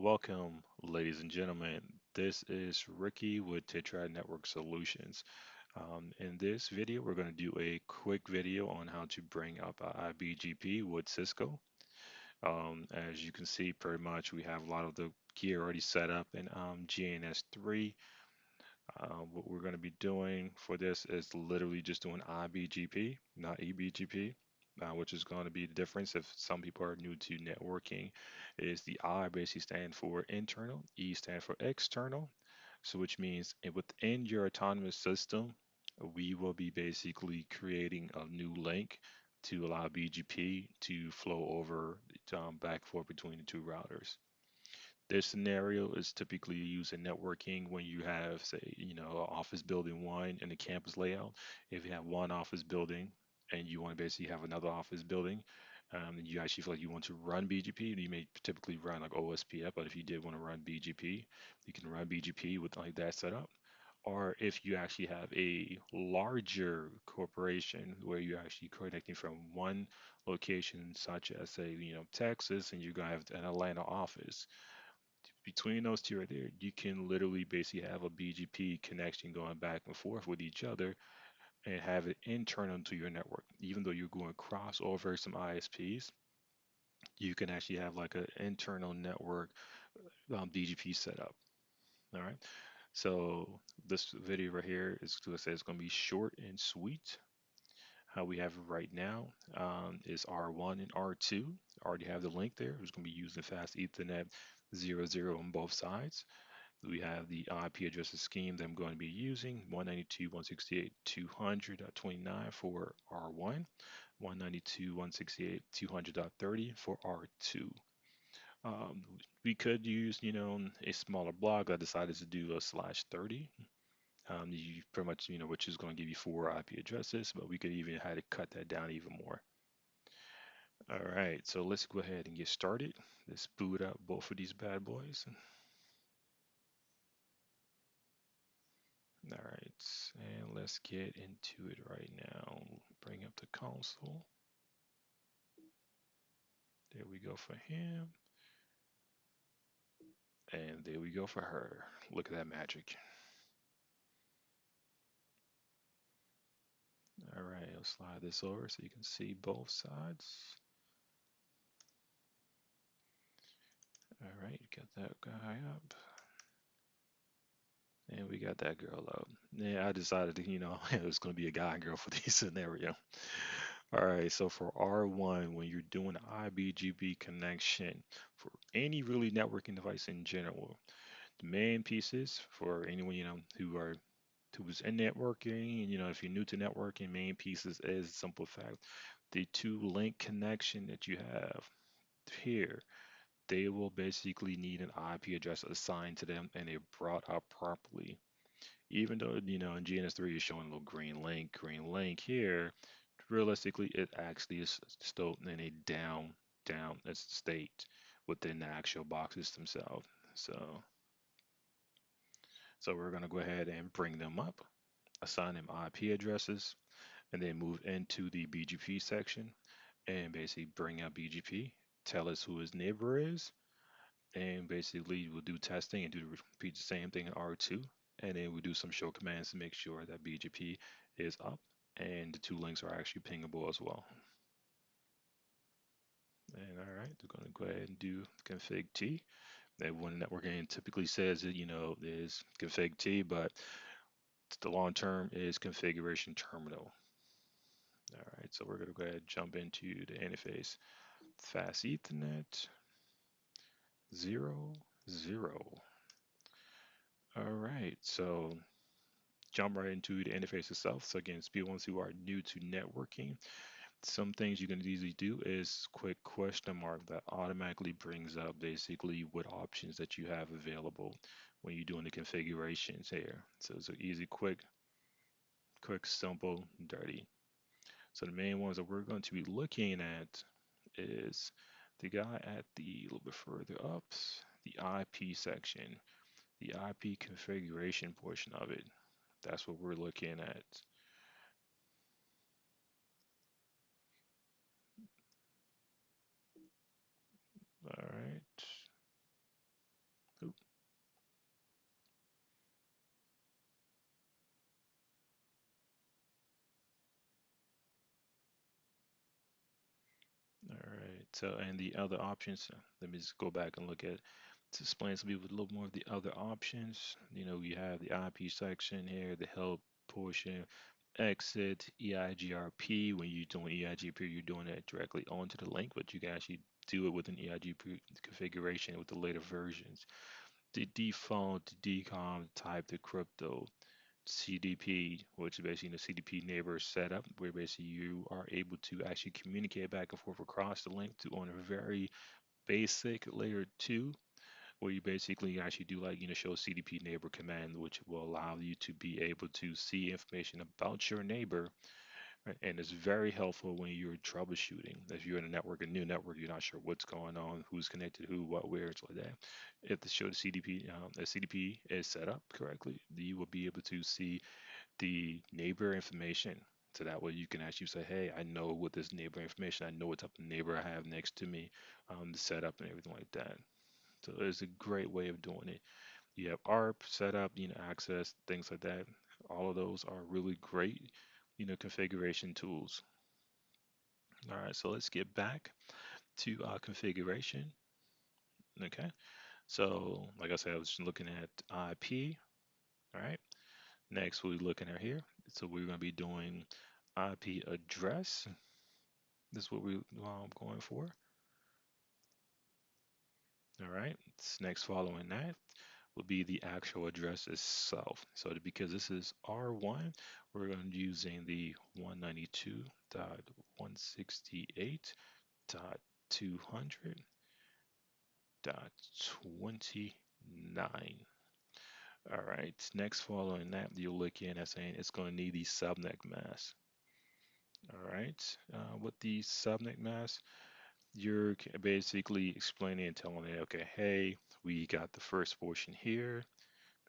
Welcome, ladies and gentlemen. This is Ricky with Tetra Network Solutions. In this video, we're going to do a quick video on how to bring up IBGP with Cisco. As you can see, pretty much we have a lot of the gear already set up in GNS3. What we're going to be doing for this is literally just doing IBGP, not EBGP, which is going to be the difference if some people are new to networking. Is the I basically stand for internal, E stand for external. So which means within your autonomous system, we will be basically creating a new link to allow BGP to flow over back and forth between the two routers. This scenario is typically used in networking when you have, say, office building one in a campus layout. If you have one office building and you want to basically have another office building, and you actually feel like you want to run BGP, you may typically run like OSPF, but if you did want to run BGP, you can run BGP with like that setup. Or if you actually have a larger corporation where you're actually connecting from one location, such as say, Texas, and you have an Atlanta office, between those two right there, you can literally basically have a BGP connection going back and forth with each other and have it internal to your network. Even though you're going cross over some ISPs, you can actually have like an internal network BGP setup. All right. So this video right here is to say it's going to be short and sweet. How we have it right now is R1 and R2. I already have the link there. It's going to be using fast Ethernet 00 on both sides. We have the IP addresses scheme that I'm going to be using 192.168.200.29 for R1, 192.168.200.30 for R2. We could use, a smaller block. I decided to do a slash 30. You pretty much, which is going to give you four IP addresses, but we could even had to cut that down even more. All right, so let's go ahead and get started. Let's boot up both of these bad boys. All right, and let's get into it right now. Bring up the console. There we go for him. And there we go for her. Look at that magic. All right, I'll slide this over so you can see both sides. All right, got that guy up. And we got that girl up. Yeah, I decided to, it was going to be a guy and girl for this scenario. All right, so for R1, when you're doing IBGP connection for any really networking device in general, the main pieces for anyone who's in networking, if you're new to networking, main pieces is simple fact. The two link connection that you have here, they will basically need an IP address assigned to them and they're brought up properly. Even though, in GNS3 you're showing a little green link here, realistically it actually is still in a down state within the actual boxes themselves. So we're going to go ahead and bring them up, assign them IP addresses, and then move into the BGP section and basically bring up BGP, tell us who his neighbor is, and basically we'll do testing and repeat the same thing in R2, and then we'll do some show commands to make sure that BGP is up and the two links are actually pingable as well. And all right, we're going to go ahead and do config T. Everyone in networking typically says that, is config T, but the long term is configuration terminal. All right, so we're going to go ahead and jump into the interface. Fast Ethernet 00. All right, so jump right into the interface itself. So again, speed ones who are new to networking, some things you can easily do is quick question mark that automatically brings up basically what options that you have available when you're doing the configurations here. So it's an easy, quick, simple, dirty. So the main ones that we're going to be looking at is the guy at the little bit further up, the IP section, the IP configuration portion of it. That's what we're looking at. All right. So, and the other options, let me just go back and look at to explain to people a little more of the other options. You know, you have the IP section here, the help portion, exit, EIGRP. When you're doing EIGRP, you're doing it directly onto the link, but you can actually do it with an EIGRP configuration with the later versions. The default DCOM type the crypto CDP, which is basically the CDP neighbor setup, where basically you are able to actually communicate back and forth across the link to on a very basic layer two, where you basically actually do like show CDP neighbor command, which will allow you to be able to see information about your neighbor. Right? And it's very helpful when you're troubleshooting. If you're in a network, a new network, you're not sure what's going on, who's connected, who, what, where, it's like that. If the show the CDP is set up correctly, you will be able to see the neighbor information. So that way you can actually say, hey, I know what this neighbor information, I know what type of neighbor I have next to me, the setup and everything like that. So it's a great way of doing it. You have ARP setup, access, things like that. All of those are really great, configuration tools. All right, so let's get back to configuration. Okay, so like I said, I was just looking at IP. All right, next we're looking at here. So we're going to be doing IP address. This is what we're going for. All right, next following that will be the actual address itself. So because this is R1, we're going to be using the 192.168.200.29. All right, next following that, you'll look in at saying it's going to need the subnet mask. All right, with the subnet mask, you're basically explaining and telling it, okay, hey, we got the first portion here,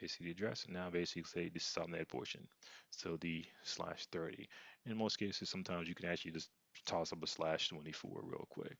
basically the address, and now basically say the subnet portion, so the /30. In most cases, sometimes you can actually just toss up a /24 real quick.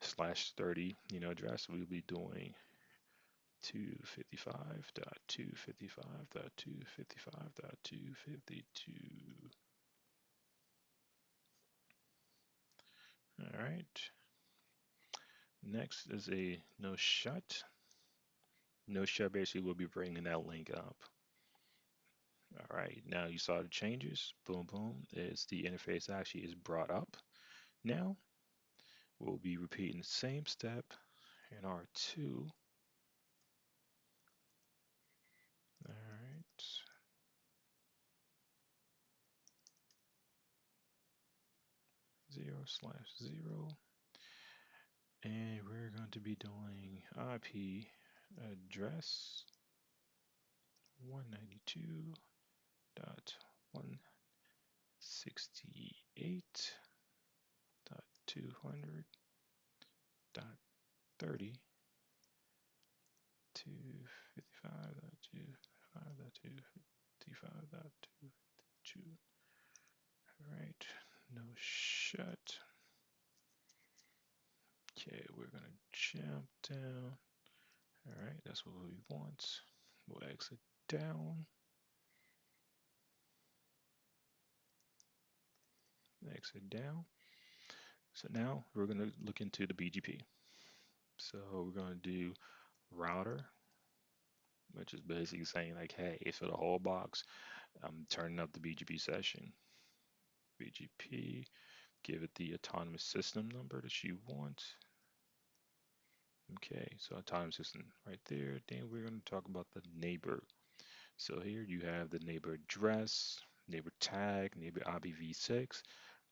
/30, address, we'll be doing 255.255.255.252. All right. Next is a no shut. No shut basically will be bringing that link up. All right, now you saw the changes. Boom, boom. It's the interface actually is brought up. Now we'll be repeating the same step in R2. All right. 0/0. And we're going to be doing IP address 192.168.200.30.255.255.252. All right, no shut. Okay, we're gonna jump down. All right, that's what we want. We'll exit down. Exit down. So now we're gonna look into the BGP. So we're gonna do router, which is basically saying like, hey, for the whole box, I'm turning up the BGP session. BGP, give it the autonomous system number that you want. Okay, so autonomous system right there. Then we're going to talk about the neighbor. So here you have the neighbor address, neighbor tag, neighbor IPv6.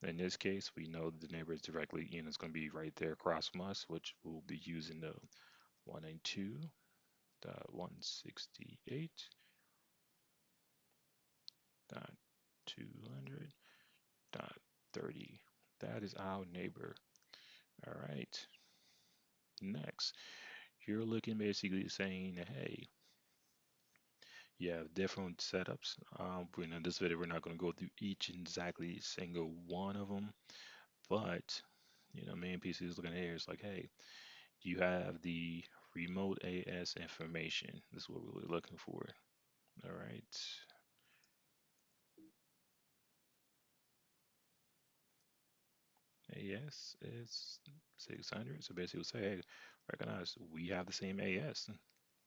In this case, we know that the neighbor is directly in. It's going to be right there across from us, which we'll be using the 192.168.200.30. That is our neighbor. All right. Next, you're looking basically saying, hey, you have different setups. In this video, we're not going to go through each exactly single one of them, but main piece is looking at here is like, hey, you have the remote AS information. This is what we're really looking for. All right. AS is 600. So basically, we'll say, hey, recognize we have the same AS.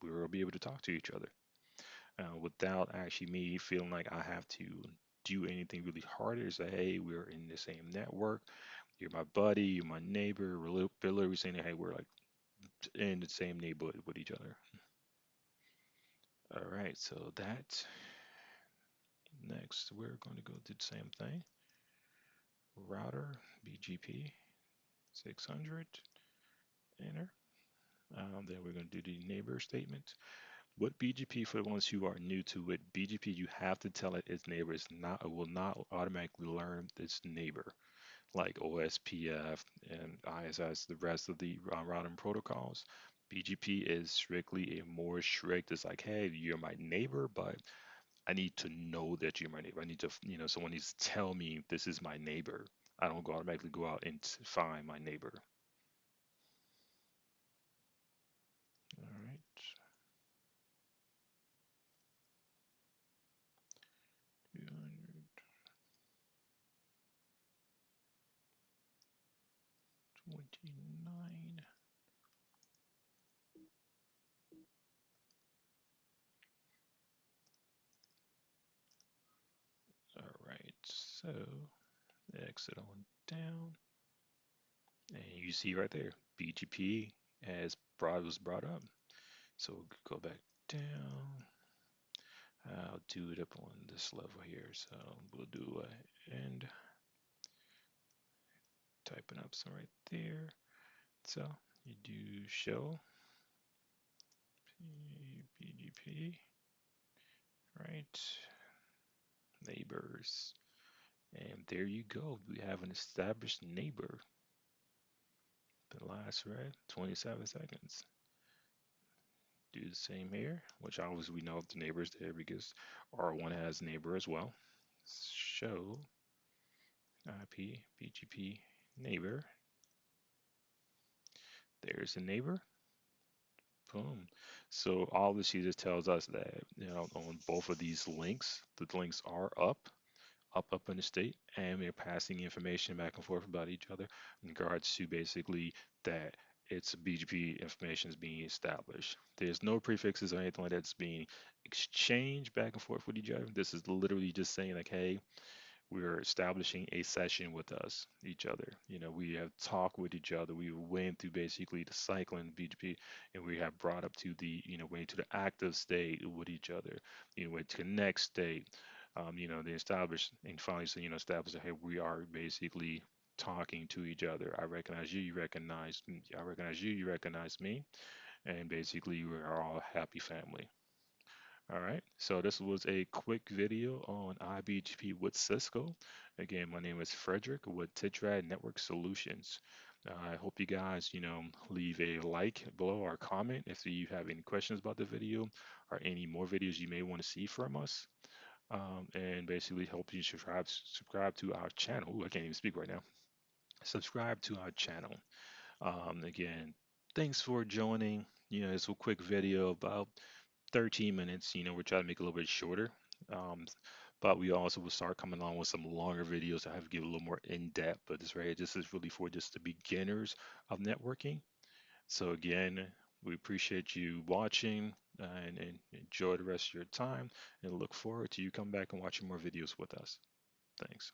We will be able to talk to each other without actually me feeling like I have to do anything really hard. Or say, hey, we're in the same network. You're my buddy. You're my neighbor. We're literally saying, hey, we're like in the same neighborhood with each other. All right. So that next, we're going to go do the same thing. Router BGP 600. Enter. Then we're going to do the neighbor statement. What BGP, for the ones who are new to it, BGP, you have to tell it its neighbor. It will not automatically learn its neighbor, like OSPF and ISS, the rest of the routing protocols. BGP is strictly a more strict. It's like, hey, you're my neighbor, but I need to know that you're my neighbor. I need to, someone needs to tell me this is my neighbor. I don't go automatically go out and find my neighbor. All right. 229. All right. So exit on down, and you see right there, BGP was brought up. So we'll go back down. I'll do it up on this level here. So we'll do a end, typing up some right there. So you do show BGP, right? Neighbors. And there you go. We have an established neighbor. The last right, 27 seconds. Do the same here, which obviously we know the neighbor's there because R1 has neighbor as well. Show IP BGP neighbor. There's a neighbor. Boom. So all this here just tells us that on both of these links, the links are up in the state, and we're passing information back and forth about each other in regards to basically that it's BGP information is being established. There's no prefixes or anything like that's being exchanged back and forth with each other. This is literally just saying like, hey, we're establishing a session with us, each other. We have talked with each other. We went through basically the cycling BGP, and we have brought up to the, went to the active state with each other. Went to the next state. They established and finally, so, established that hey, we are basically talking to each other. I recognize you. You recognize me. I recognize you. You recognize me. And basically, we are all a happy family. All right, so this was a quick video on IBGP with Cisco. Again, my name is Frederick with Tetrad Network Solutions. I hope you guys, leave a like below or comment if you have any questions about the video or any more videos you may want to see from us. And basically hope you subscribe to our channel. Ooh, I can't even speak right now. Subscribe to our channel. Again, thanks for joining. It's a quick video about 13 minutes. We're trying to make it a little bit shorter. Um, but we also will start coming along with some longer videos that have to give a little more in depth. But this is really for just the beginners of networking. So again, we appreciate you watching and enjoy the rest of your time and look forward to you coming back and watching more videos with us. Thanks.